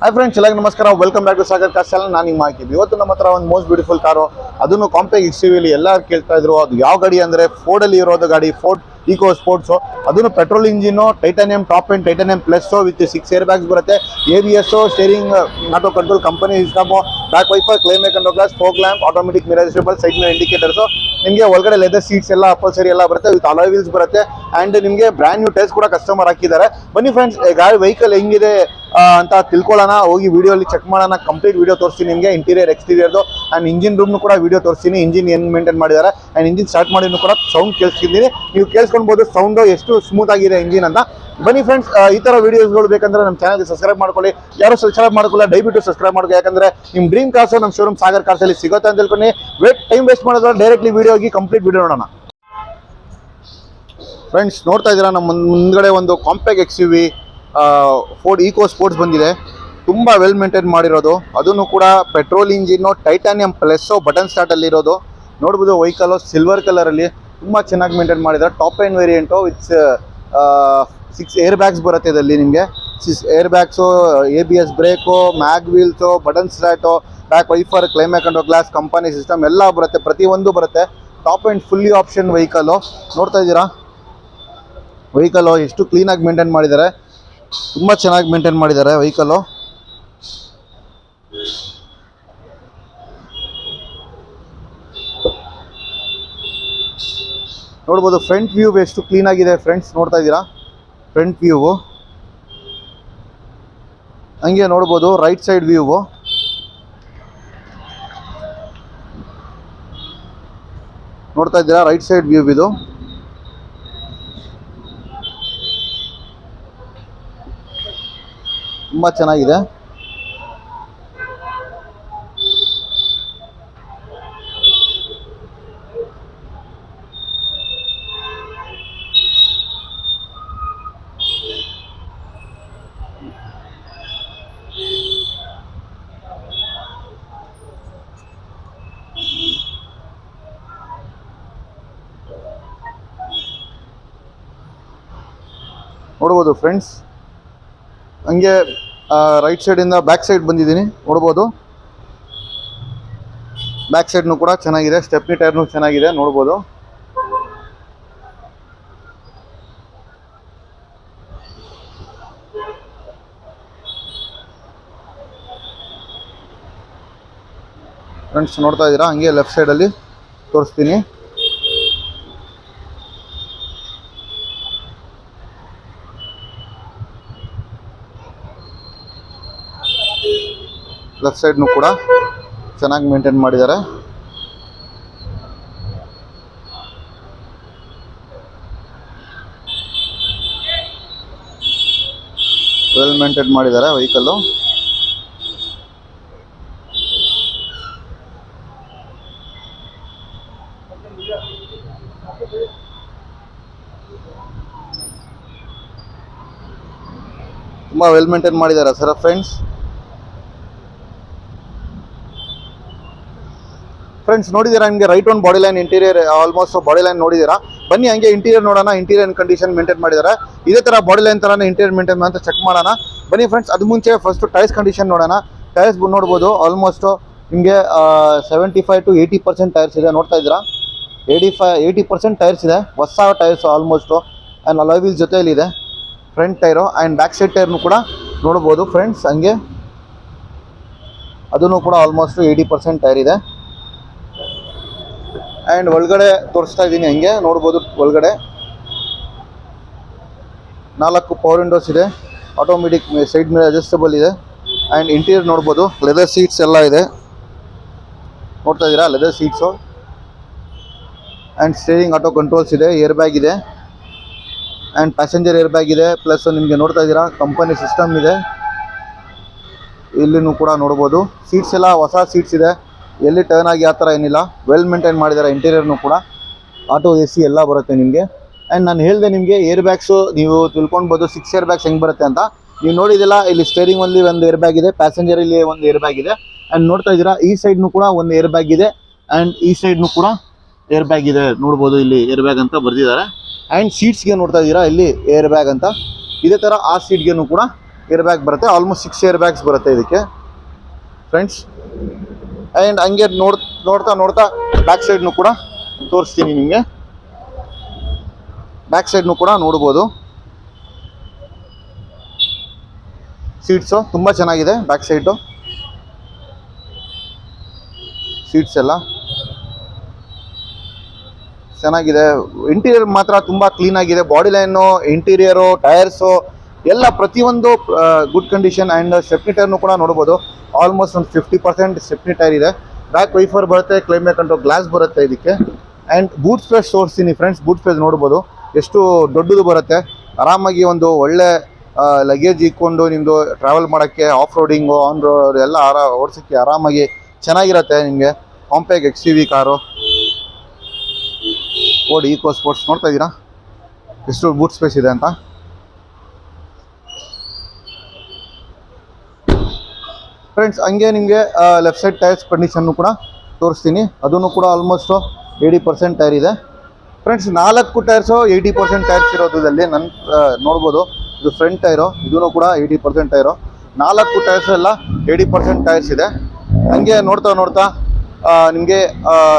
Hi friends, ಎಲ್ಲರಿಗೂ ನಮಸ್ಕಾರ. Welcome back to Sagar Cars channel. ನಾನು ನಿಮ್ಮ ಹಾಕಿದ್ವಿ. ಇವತ್ತು ನಮ್ಮ ಹತ್ರ ಒಂದು ಮೋಸ್ಟ್ ಬ್ಯೂಟಿಫುಲ್ ಕಾರು, ಅದನ್ನು ಕಾಂಪ್ಯಾಕ್ಟ್ XUV ಎಲ್ಲರೂ ಕೇಳ್ತಾ ಇದ್ರು. ಅದು ಯಾವ ಗಾಡಿ ಅಂದರೆ ಫೋರ್ಡಲ್ಲಿ ಇರೋದು ಗಾಡಿ, ಫೋರ್ಡ್ ಈಕೋ ಸ್ಪೋರ್ಟ್ಸು. ಅದನ್ನು petrol engine, titanium top and titanium plus with 6 air bags ಬರುತ್ತೆ. ABS, steering auto control, company system, back wiper, climate control glass, fog lamp, automatic mirror adjustable, side mirror indicators. ನಿಮಗೆ ಒಳಗಡೆ leather seats ಎಲ್ಲ upholstery ಎಲ್ಲ ಬರುತ್ತೆ with alloy wheels ಬರುತ್ತೆ. And ನಿಮಗೆ brand new tyres ಕೂಡ customer ಹಾಕಿದ್ದಾರೆ. ಬನ್ನಿ ಫ್ರೆಂಡ್ಸ್, ಗಾಡಿ ವೆಹಿಕಲ್ ಹೆಂಗಿದೆ ಅಂತ ತಿಳ್ಕೊಳ್ಳೋಣ. ಹೋಗಿ ವಿಡಿಯೋಲಿ ಚೆಕ್ ಮಾಡೋಣ. ಕಂಪ್ಲೀಟ್ ವಿಡಿಯೋ ತೋರಿಸ್ತೀನಿ ನಿಮಗೆ, ಇಂಟೀರಿಯರ್ ಎಕ್ಸ್ಟೀರಿಯರ್ದು. ಆ್ಯಂಡ್ ಇಂಜಿನ್ ರೂಮ್ನು ಕೂಡ ವಿಡಿಯೋ ತೋರಿಸ್ತೀನಿ, ಇಂಜಿನ್ ಏನು ಮೇಂಟೈನ್ ಮಾಡಿದ್ದಾರೆ. ಆ್ಯಂಡ್ ಇಂಜಿನ್ ಸ್ಟಾರ್ಟ್ ಮಾಡಿನೂ ಕೂಡ ಸೌಂಡ್ ಕೇಳಿಸ್ತಿದ್ದೀನಿ, ನೀವು ಕೇಳಿಸ್ಕೊಳ್ಬೋದು ಸೌಂಡು ಎಷ್ಟು ಸ್ಮೂತ್ ಆಗಿದೆ ಇಂಜಿನ್ ಅಂತ. ಬನ್ನಿ ಫ್ರೆಂಡ್ಸ್, ಈ ಥರ ವೀಡಿಯೋಸ್ಗಳು ಬೇಕಂದ್ರೆ ನಮ್ಮ ಚಾನಲ್ಗೆ ಸಬ್ಸ್ಕ್ರೈಬ್ ಮಾಡ್ಕೊಳ್ಳಿ. ಯಾರು ಸಬ್ಸ್ಕ್ರೈಬ್ ಮಾಡ್ಕೊಳ್ಳಿ ದಯವಿಟ್ಟು ಸಬ್ಸ್ಕ್ರೈಬ್ ಮಾಡ್ಕೊಳ್ಳಿ. ಯಾಕಂದರೆ ನಿಮ್ಮ ಡ್ರೀಮ್ ಕಾರ್ಸು ನಮ್ಮ ಶೋರೂಮ್ ಸಾಗರ್ ಕಾರ್ಸಲ್ಲಿ ಸಿಗುತ್ತೆ ಅಂತ ತಿಳ್ಕೊಂಡು ಟೈಮ್ ವೇಸ್ಟ್ ಮಾಡೋದ್ರೆ ಡೈರೆಕ್ಟ್ಲಿ ವಿಡಿಯೋ ಹೋಗಿ ಕಂಪ್ಲೀಟ್ ವಿಡಿಯೋ ನೋಡೋಣ. ಫ್ರೆಂಡ್ಸ್, ನೋಡ್ತಾ ಇದ್ದೀರಾ ನಮ್ಮ ಮುಂದ್ಗಡೆ ಒಂದು compact XUV Ford eco sports ಬಂದಿದೆ. ತುಂಬ ವೆಲ್ ಮೇಂಟೈನ್ ಮಾಡಿರೋದು, ಅದನ್ನು ಕೂಡ petrol engine, titanium plus, button ಸ್ಟಾರ್ಟಲ್ಲಿರೋದು. ನೋಡ್ಬೋದು ವೆಹಿಕಲ್ಲು ಸಿಲ್ವರ್ ಕಲರಲ್ಲಿ ತುಂಬ ಚೆನ್ನಾಗಿ ಮೇಂಟೈನ್ ಮಾಡಿದ್ದಾರೆ. Top and variant with 6 air bags ಬರುತ್ತೆ ಇದರಲ್ಲಿ ನಿಮಗೆ. 6 ಏರ್ ಬ್ಯಾಗ್ಸು, ABS ಬ್ರೇಕು, ಮ್ಯಾಗ್ wheels, button start, back wiper, climate control glass, company system ಎಲ್ಲ ಬರುತ್ತೆ, ಪ್ರತಿಯೊಂದು ಬರುತ್ತೆ. Top and fully option vehicle. ನೋಡ್ತಾ ಇದ್ದೀರಾ ವೆಹಿಕಲ್ಲು ಎಷ್ಟು ಕ್ಲೀನಾಗಿ ಮೇಂಟೈನ್ ಮಾಡಿದ್ದಾರೆ, ತುಂಬ ಚೆನ್ನಾಗಿ ಮೇಂಟೈನ್ ಮಾಡಿದ್ದಾರೆ ವೆಹಿಕಲ್ಲು. ನೋಡ್ಬೋದು ಫ್ರಂಟ್ ವ್ಯೂ ಎಷ್ಟು ಕ್ಲೀನಾಗಿದೆ ಫ್ರೆಂಡ್ಸ್. ನೋಡ್ತಾ ಇದ್ದೀರಾ ಫ್ರಂಟ್ ವ್ಯೂವು. ಹಂಗೆ ನೋಡ್ಬೋದು ರೈಟ್ ಸೈಡ್ ವ್ಯೂವು. ನೋಡ್ತಾ ಇದ್ದೀರಾ ರೈಟ್ ಸೈಡ್ ವ್ಯೂ ಇದು. ತುಂಬ ಚೆನ್ನಾಗಿದೆ. ನೋಡ್ಬೋದು ಫ್ರೆಂಡ್ಸ್, ಹಂಗೆ ರೈಟ್ ಸೈಡಿಂದ ಬ್ಯಾಕ್ ಸೈಡ್ ಬಂದಿದ್ದೀನಿ. ನೋಡ್ಬೋದು ಬ್ಯಾಕ್ ಸೈಡ್ನು ಕೂಡ ಚೆನ್ನಾಗಿದೆ, ಸ್ಟೆಪ್ನಿ ಟೈರ್ನು ಚೆನ್ನಾಗಿದೆ. ನೋಡ್ಬೋದು ಫ್ರೆಂಡ್ಸ್, ನೋಡ್ತಾ ಇದ್ದೀರಾ ಹಂಗೆ ಲೆಫ್ಟ್ ಸೈಡಲ್ಲಿ ತೋರಿಸ್ತೀನಿ. ಲೆಫ್ಟ್ ಸೈಡ್ನು ಕೂಡ ಚೆನ್ನಾಗಿ ಮೇಂಟೈನ್ ಮಾಡಿದ್ದಾರೆ. ವೆಲ್ ಮೇಂಟೈನ್ ಮಾಡಿದ್ದಾರೆ ವೆಹಿಕಲ್ಲು. ತುಂಬ ವೆಲ್ ಮೇಂಟೈನ್ ಮಾಡಿದ್ದಾರೆ ಸರ್ ಫ್ರೆಂಡ್ಸ್. ಫ್ರೆಂಡ್ಸ್ ನೋಡಿದ್ದೀರಾ, ನಿಮಗೆ ರೈಟ್ ಒಂದು body line, interior almost body line ನೋಡಿದ್ದೀರಾ. ಬನ್ನಿ ಹಂಗೆ ಇಂಟೀರಿಯರ್ ನೋಡೋಣ. ಇಂಟೀರಿಯರ್ ಕಂಡೀಷನ್ ಮೇಂಟೈನ್ ಮಾಡಿದ್ದಾರೆ. ಇದೇ ಥರ ಬಾಡಿ ಲೈನ್ ಥರನೇ ಇಂಟೀರಿಯರ್ ಮೇಂಟೈನ್ ಅಂತ ಚೆಕ್ ಮಾಡೋಣ. ಬನ್ನಿ ಫ್ರೆಂಡ್ಸ್, ಅದು ಮುಂಚೆ ಫಸ್ಟು ಟೈರ್ಸ್ ಕಂಡೀಷನ್ ನೋಡೋಣ. ಟೈರ್ಸ್ ನೋಡ್ಬೋದು ಆಲ್ಮೋಸ್ಟು ನಿಮಗೆ 75 to 80% ಟೈರ್ಸ್ ಇದೆ. ನೋಡ್ತಾ ಇದ್ದೀರಾ 80% ಟೈರ್ಸ್ ಇದೆ, ಹೊಸ tyres almost. And alloy wheels ಜೊತೆಯಲ್ಲಿದೆ front tyre. And back side ಟೈರ್ನು ಕೂಡ ನೋಡ್ಬೋದು ಫ್ರೆಂಡ್ಸ್. ಹಂಗೆ ಅದನ್ನು ಕೂಡ ಆಲ್ಮೋಸ್ಟ್ 80% ಟೈರ್ ಇದೆ. ಆ್ಯಂಡ್ ಒಳಗಡೆ ತೋರಿಸ್ತಾ ಇದ್ದೀನಿ, ಹಂಗೆ ನೋಡ್ಬೋದು ಒಳಗಡೆ 4 ಪವರ್ ವಿಂಡೋಸ್ ಇದೆ, ಆಟೋಮೆಟಿಕ್ ಸೈಡ್ ಮಿರರ್ ಅಡ್ಜಸ್ಟಬಲ್ ಇದೆ. ಆ್ಯಂಡ್ ಇಂಟೀರಿಯರ್ ನೋಡ್ಬೋದು ಲೆದರ್ ಸೀಟ್ಸ್ ಎಲ್ಲ ಇದೆ. ನೋಡ್ತಾ ಇದ್ದೀರಾ leather seats. And steering auto controls ಇದೆ, ಏರ್ ಬ್ಯಾಗ್ ಇದೆ, ಆ್ಯಂಡ್ ಪ್ಯಾಸೆಂಜರ್ ಏರ್ ಬ್ಯಾಗ್ ಇದೆ. ಪ್ಲಸ್ ನಿಮಗೆ ನೋಡ್ತಾ ಇದ್ದೀರಾ ಕಂಪನಿ ಸಿಸ್ಟಮ್ ಇದೆ. ಇಲ್ಲಿನೂ ಕೂಡ ನೋಡ್ಬೋದು ಸೀಟ್ಸ್ ಎಲ್ಲ ಹೊಸ ಸೀಟ್ಸ್ ಇದೆ, ಎಲ್ಲಿ ಟರ್ನ್ ಆಗಿ ಆ ಥರ ಏನಿಲ್ಲ. ವೆಲ್ ಮೇಂಟೈನ್ ಮಾಡಿದ್ದಾರೆ. ಇಂಟೀರಿಯರ್ನು ಕೂಡ ಆಟೋ AC ಎಲ್ಲ ಬರುತ್ತೆ ನಿಮಗೆ. ಆ್ಯಂಡ್ ನಾನು ಹೇಳಿದೆ ನಿಮಗೆ ಏರ್ ಬ್ಯಾಗ್ಸು ನೀವು ತಿಳ್ಕೊಳ್ಬೋದು 6 ಏರ್ ಬ್ಯಾಗ್ಸ್ ಹೆಂಗೆ ಬರುತ್ತೆ ಅಂತ. ನೀವು ನೋಡಿದಿಲ್ಲ, ಇಲ್ಲಿ ಸ್ಟೇರಿಂಗ್ ಅಲ್ಲಿ ಒಂದು ಏರ್ ಬ್ಯಾಗ್ ಇದೆ, ಪ್ಯಾಸೆಂಜರಲ್ಲಿ ಒಂದು ಏರ್ ಬ್ಯಾಗ್ ಇದೆ. ಆ್ಯಂಡ್ ನೋಡ್ತಾ ಇದ್ದೀರಾ ಈ ಸೈಡ್ನು ಕೂಡ ಒಂದು ಏರ್ ಬ್ಯಾಗ್ ಇದೆ, ಆ್ಯಂಡ್ ಈ ಸೈಡ್ನು ಕೂಡ ಏರ್ ಬ್ಯಾಗ್ ಇದೆ. ನೋಡ್ಬೋದು ಇಲ್ಲಿ ಏರ್ ಬ್ಯಾಗ್ ಅಂತ ಬರೆದಿದ್ದಾರೆ. ಆ್ಯಂಡ್ ಸೀಟ್ಸ್ಗೆ ನೋಡ್ತಾ ಇದ್ದೀರಾ ಇಲ್ಲಿ ಏರ್ ಬ್ಯಾಗ್ ಅಂತ. ಇದೇ ಥರ ಆ ಸೀಟ್ಗೆನೂ ಕೂಡ ಏರ್ ಬ್ಯಾಗ್ ಬರುತ್ತೆ, ಆಲ್ಮೋಸ್ಟ್ 6 ಏರ್ ಬ್ಯಾಗ್ಸ್ ಬರುತ್ತೆ ಇದಕ್ಕೆ ಫ್ರೆಂಡ್ಸ್. ಆ್ಯಂಡ್ ಹಂಗೆ ನೋಡ್ತಾ ಬ್ಯಾಕ್ ಸೈಡ್ನು ಕೂಡ ತೋರಿಸ್ತೀನಿ ನಿಮಗೆ. ಬ್ಯಾಕ್ ಸೈಡ್ನು ಕೂಡ ನೋಡ್ಬೋದು. ಸೀಟ್ಸು ತುಂಬ ಚೆನ್ನಾಗಿದೆ, ಬ್ಯಾಕ್ ಸೈಡು ಸೀಟ್ಸ್ ಎಲ್ಲ ಚೆನ್ನಾಗಿದೆ. ಇಂಟೀರಿಯರ್ ಮಾತ್ರ ತುಂಬ ಕ್ಲೀನಾಗಿದೆ. ಬಾಡಿ ಲೈನು, ಇಂಟೀರಿಯರು, ಟೈರ್ಸು ಎಲ್ಲ ಪ್ರತಿಯೊಂದು ಗುಡ್ ಕಂಡೀಷನ್. ಆ್ಯಂಡ್ ಸ್ಟೆಪ್ನಿ ಟೈರ್ನು ಕೂಡ ನೋಡ್ಬೋದು. ಆಲ್ಮೋಸ್ಟ್ ಒಂದು 50% ಸ್ಟೆಪ್ನಿ ಟೈರ್ ಇದೆ. ಬ್ಯಾಕ್ ವೈಫರ್ ಬರುತ್ತೆ, ಕ್ಲೈಮೇಟ್ ಕಂಟ್ರೋಲ್ ಗ್ಲಾಸ್ ಬರುತ್ತೆ ಇದಕ್ಕೆ. ಆ್ಯಂಡ್ ಬೂಟ್ ಸ್ಪೇಸ್ ತೋರಿಸ್ತೀನಿ ಫ್ರೆಂಡ್ಸ್. ಬೂಟ್ ಸ್ಪೇಸ್ ನೋಡ್ಬೋದು ಎಷ್ಟು ದೊಡ್ಡದು ಬರುತ್ತೆ. ಆರಾಮಾಗಿ ಒಂದು ಒಳ್ಳೆ ಲಗೇಜ್ ಇಟ್ಕೊಂಡು ನಿಮ್ಮದು ಟ್ರಾವೆಲ್ ಮಾಡೋಕ್ಕೆ, ಆಫ್ ರೋಡಿಂಗು, ಆನ್ ರೋಡ್ ಎಲ್ಲ ಓಡಿಸೋಕ್ಕೆ ಆರಾಮಾಗಿ ಚೆನ್ನಾಗಿರುತ್ತೆ ನಿಮಗೆ. Compact XUV car, Ford eco Sports ನೋಡ್ತಾ ಇದ್ದೀರಾ ಎಷ್ಟು ಬೂಟ್ ಸ್ಪೇಸ್ ಇದೆ ಅಂತ. ಫ್ರೆಂಡ್ಸ್ ಹಂಗೆ ನಿಮಗೆ ಲೆಫ್ಟ್ ಸೈಡ್ ಟೈರ್ಸ್ ಕಂಡೀಷನ್ನು ಕೂಡ ತೋರಿಸ್ತೀನಿ. ಅದನ್ನು ಕೂಡ ಆಲ್ಮೋಸ್ಟು 80% ಟೈರ್ ಇದೆ ಫ್ರೆಂಡ್ಸ್. 4 ಟೈರ್ಸು 80% ಟೈರ್ಸ್ ಇರೋದ್ರಲ್ಲಿ ನೋಡ್ಬೋದು. ಇದು ಫ್ರಂಟ್ ಟೈರು, ಇದೂ ಕೂಡ 80% ಟೈರು. 4 ಟೈರ್ಸ್ ಎಲ್ಲ 80% ಟೈರ್ಸ್ ಇದೆ. ಹಂಗೆ ನೋಡ್ತಾ ನಿಮಗೆ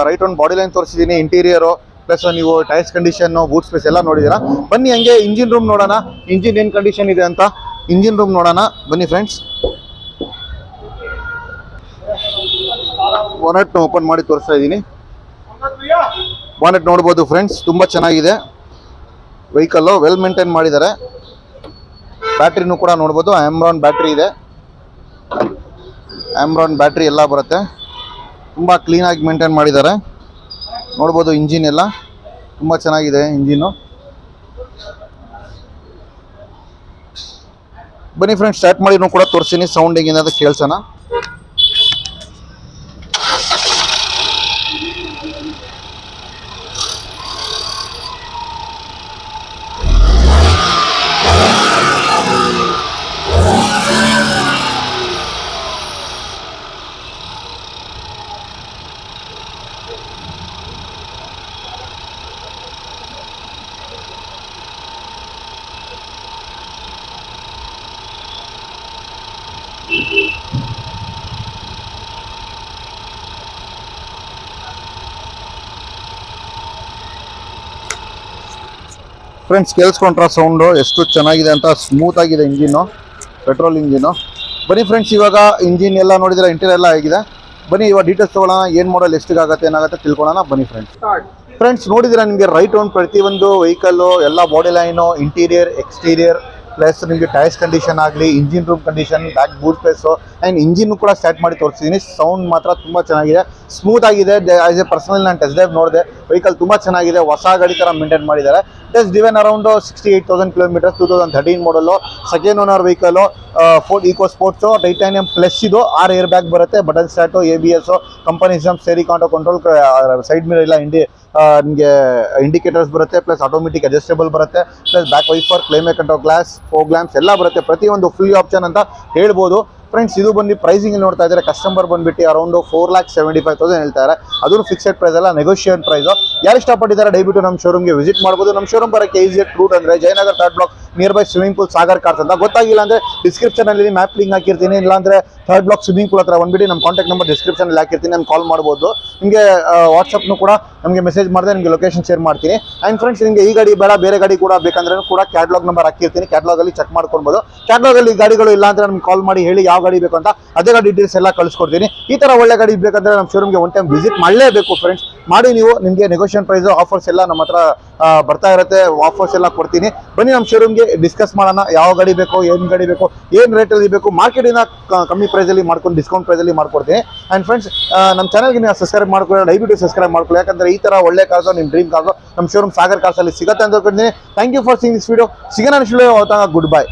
ರೈಟ್ ಒಂದು ಬಾಡಿ ಲೈನ್ ತೋರಿಸಿದ್ದೀನಿ, ಇಂಟೀರಿಯರು ಪ್ಲಸ್ ನೀವು ಟೈರ್ಸ್ ಕಂಡೀಷನ್ನು, ಬೂಟ್ ಸ್ಪೇಸ್ ಎಲ್ಲ ನೋಡಿದ್ದೀರಾ. ಬನ್ನಿ ಹಂಗೆ ಇಂಜಿನ್ ರೂಮ್ ನೋಡೋಣ, ಇಂಜಿನ್ ಏನು ಕಂಡೀಷನ್ ಇದೆ ಅಂತ. ಇಂಜಿನ್ ರೂಮ್ ನೋಡೋಣ ಬನ್ನಿ ಫ್ರೆಂಡ್ಸ್. ಬಾನೆಟ್ನ ಓಪನ್ ಮಾಡಿ ತೋರಿಸ್ತಾ ಇದ್ದೀನಿ. ಬಾನೆಟ್ ನೋಡ್ಬೋದು ಫ್ರೆಂಡ್ಸ್, ತುಂಬ ಚೆನ್ನಾಗಿದೆ. ವೆಹಿಕಲ್ಲು ವೆಲ್ ಮೇಂಟೈನ್ ಮಾಡಿದ್ದಾರೆ. ಬ್ಯಾಟ್ರಿನೂ ಕೂಡ ನೋಡ್ಬೋದು, ಆಮ್ರಾನ್ ಬ್ಯಾಟ್ರಿ ಇದೆ. ಆಮ್ರಾನ್ ಬ್ಯಾಟ್ರಿ ಎಲ್ಲ ಬರುತ್ತೆ. ತುಂಬ ಕ್ಲೀನಾಗಿ ಮೇಂಟೈನ್ ಮಾಡಿದ್ದಾರೆ ನೋಡ್ಬೋದು. ಇಂಜಿನ್ ಎಲ್ಲ ತುಂಬ ಚೆನ್ನಾಗಿದೆ ಇಂಜಿನ್ನು. ಬನ್ನಿ ಫ್ರೆಂಡ್ಸ್ ಸ್ಟಾರ್ಟ್ ಮಾಡಿನೂ ಕೂಡ ತೋರಿಸ್ತೀನಿ, ಸೌಂಡ್ ಹೆಂಗಿದೆ ಅಂತ ಕೇಳ್ಸೋಣ. ಫ್ರೆಂಡ್ಸ್ ಕೇಳಿಸ್ಕೊಂಡ್ರ ಸೌಂಡು ಎಷ್ಟು ಚೆನ್ನಾಗಿದೆ ಅಂತ. ಸ್ಮೂತ್ ಆಗಿದೆ ಇಂಜಿನ್ನು, ಪೆಟ್ರೋಲ್ ಇಂಜಿನ್ನು. ಬನ್ನಿ ಫ್ರೆಂಡ್ಸ್ ಇವಾಗ ಇಂಜಿನ್ ಎಲ್ಲ ನೋಡಿದ್ರೆ ಇಂಟೀರಿಯರ್ ಎಲ್ಲ ಆಗಿದೆ. ಬನ್ನಿ ಇವಾಗ ಡೀಟೇಲ್ಸ್ ತೊಗೊಳ್ಳೋಣ, ಏನು ಮಾಡಲ್ ಎಷ್ಟಿಗಾಗುತ್ತೆ ಏನಾಗುತ್ತೆ ತಿಳ್ಕೊಳ್ಳೋಣ ಬನ್ನಿ ಫ್ರೆಂಡ್ಸ್ ನೋಡಿದ್ರೆ ನಿಮಗೆ ರೈಟ್ ಒಂದು ಪ್ರತಿಯೊಂದು ವೆಹಿಕಲ್ಲು ಎಲ್ಲ body line, interior, exterior plus ನಿಮಗೆ ಟೈರ್ಸ್ ಕಂಡೀಷನ್ ಆಗಲಿ, engine room condition, back boot space and engine ಕೂಡ ಸ್ಟಾರ್ಟ್ ಮಾಡಿ ತೋರಿಸಿದ್ದೀನಿ. ಸೌಂಡ್ ಮಾತ್ರ ತುಂಬ ಚೆನ್ನಾಗಿದೆ, ಸ್ಮೂತ್ ಆಗಿದೆ. ಆಸ್ ಎ ಪರ್ಸನಲ್ ನಾನು ಟೆಸ್ಟ್ ಡ್ರೈವ್ ನೋಡಿದೆ, ವೆಹಿಕಲ್ ತುಂಬ ಚೆನ್ನಾಗಿದೆ, ಹೊಸ ಗಾಡಿ ಥರ ಮೇಂಟೈನ್ ಮಾಡಿದ್ದಾರೆ. It is driven around 68,000 kilometres, 2013 model, second owner vehicle, Ford Eco Sports, titanium plus. ಇದು 6 ಏರ್ ಬ್ಯಾಗ್ ಬರುತ್ತೆ, button start, ABS, company exam, steering control, side mirror ಎಲ್ಲ ನಿಮಗೆ ಇಂಡಿಕೇಟರ್ಸ್ ಬರುತ್ತೆ, ಪ್ಲಸ್ ಆಟೋಮೆಟಿಕ್ ಅಡ್ಜಸ್ಟೇಬಲ್ ಬರುತ್ತೆ, plus back wiper, climate control glass, fog lamps ಎಲ್ಲ ಬರುತ್ತೆ. ಪ್ರತಿಯೊಂದು full option ಅಂತ ಹೇಳ್ಬೋದು ಫ್ರೆಂಡ್ಸ್. ಇದು ಬಂದು ಪ್ರೈಸಿಂಗ್ ನೋಡ್ತಾ ಇದ್ದಾರೆ, ಕಸ್ಟಮರ್ ಬಂದುಬಿಟ್ಟು ಅರೌಂಡ್ 4,75,000 ಹೇಳ್ತಾರೆ. ಅದನ್ನು ಫಿಕ್ಸೆಡ್ ಪ್ರೈಸ್ ಅಲ್ಲ, ನೆಗೋಷಿಯೇಟ್ ಪ್ರೈಸು. ಯಾರು ಇಷ್ಟಪಟ್ಟಿದ್ದಾರೆ ದಯವಿಟ್ಟು ನಮ್ಮ ಶೋರೂಮ್ಗೆ ವಿಸಿಟ್ ಮಾಡ್ಬೋದು. ನಮ್ಮ ಶೋರೂಮ್ ಬರೋಕ್ಕೆ ಈಸಿಯೆಸ್ಟ್ ರೂಟ್ ಅಂದರೆ Jayanagar 3rd block, near by swimming pool, Sagar Cars ಅಂತ. ಗೊತ್ತಾಗಿಲ್ಲ ಅಂದರೆ ಡಿಸ್ಕ್ರಿಪ್ಷನಲ್ಲಿ ಮ್ಯಾಪ್ ಲಿಂಕ್ ಹಾಕಿರ್ತೀನಿ, ಇಲ್ಲಾಂದರೆ 3rd ಬ್ಲಾಕ್ ಸ್ವಿಮ್ಮಿಂಗ್ ಪೂಲ್ ಹತ್ರ ಬಂದುಬಿಟ್ಟು ನಮ್ಮ ಕಾಂಟ್ಯಾಕ್ಟ್ ನಂಬರ್ ಡಿಸ್ಕ್ರಿಪ್ಷನಲ್ಲಿ ಹಾಕಿರ್ತೀನಿ, ನಾನು ಕಾಲ್ ಮಾಡ್ಬೋದು. ನಿಮಗೆ ವಾಟ್ಸಪ್ನು ಕೂಡ ನಮಗೆ ಮೆಸೇಜ್ ಮಾಡಿದ್ರೆ ನಿಮಗೆ ಲೊಕೇಶನ್ ಶೇರ್ ಮಾಡ್ತೀನಿ. ಆ್ಯಂಡ್ ಫ್ರೆಂಡ್ಸ್ ನಿಮಗೆ ಈ ಗಾಡಿ ಬೇಡ, ಬೇರೆ ಗಾಡಿ ಕೂಡ ಬೇಕಂದ್ರೆ ಕೂಡ ಕ್ಯಾಟ್ಲಾಗ್ ನಂಬರ್ ಹಾಕಿರ್ತೀನಿ, ಕ್ಯಾಟ್ಲಾಗಲ್ಲಿ ಚೆಕ್ ಮಾಡ್ಕೊಳ್ಬೋದು. ಕ್ಯಾಟ್ಲಾಗಲ್ಲಿ ಗಾಡಿಗಳು ಇಲ್ಲ ಅಂದರೆ ನಮ್ಗೆ ಕಾಲ್ ಮಾಡಿ ಹೇಳಿ ಯಾವ ಗಾಡಿ ಬೇಕು ಅಂತ, ಅದೇ ಗಾಡಿ ಡೀಟೇಲ್ಸ್ ಎಲ್ಲ ಕಳಿಸ್ಕೊಡ್ತೀನಿ. ಈ ಥರ ಒಳ್ಳೆ ಗಾಡಿ ಬೇಕಂದ್ರೆ ನಮ್ಮ ಶೋರೂಮ್ಗೆ ಒನ್ ಟೈಮ್ ವಿಸಿಟ್ ಮಾಡಲೇಬೇಕು ಫ್ರೆಂಡ್ಸ್. ಮಾಡಿ ನೀವು, ನಿಮಗೆ ನೆಗೋಷಿಯೇಟ್ ಪ್ರೈಸು, ಆಫರ್ಸ್ ಎಲ್ಲ ನಮ್ಮ ಹತ್ರ ಬರ್ತಾ ಇರುತ್ತೆ, ಆಫರ್ಸ್ ಎಲ್ಲ ಕೊಡ್ತೀನಿ. ಬನ್ನಿ ನಮ್ಮ ಶೋರೂಮ್ಗೆ ಡಿಸ್ಕಸ್ ಮಾಡೋಣ, ಯಾವ ಗಾಡಿ ಬೇಕು, ಏನು ಗಾಡಿ ಬೇಕು, ಏನು ರೇಟಲ್ಲಿ ಬೇಕು, ಮಾರ್ಕೆಟಿಂದ ಕಮ್ಮಿ ಪ್ರೈಸಲ್ಲಿ ಮಾಡ್ಕೊಂಡು ಡಿಸ್ಕೌಂಟ್ ಪ್ರೈಸಲ್ಲಿ ಮಾಡ್ಕೊಡ್ತೀನಿ. ಆ್ಯಂಡ್ ಫ್ರೆಂಡ್ಸ್ ನಮ್ಮ ಚಾನಲ್ಗೆ ನೀವು ಸಬ್ಸ್ಕ್ರೈಬ್ ಮಾಡ್ಕೊಳ್ಳಿ, ದಯವಿಟ್ಟು ಸಬ್ಸ್ಕ್ರೈಬ್ ಮಾಡ್ಕೊಳ್ಳಿ. ಯಾಕಂದರೆ ಈ ಥರ ಒಳ್ಳೆ ಕಾರ್ಸು, ನಿಮ್ಮ ಡ್ರೀಮ್ ಕಾರ್ಸು ನಮ್ಮ ಶೋರೂಮ್ ಸಾಗರ್ ಕಾರ್ಸಲ್ಲಿ ಸಿಗುತ್ತೆ ಅಂತ ಹೇಳ್ತೀನಿ. Thank you for seeing this video. ಸಿಗೋಣ ನೆಕ್ಸ್ಟ್ ವಿಡಿಯೋ. Good by.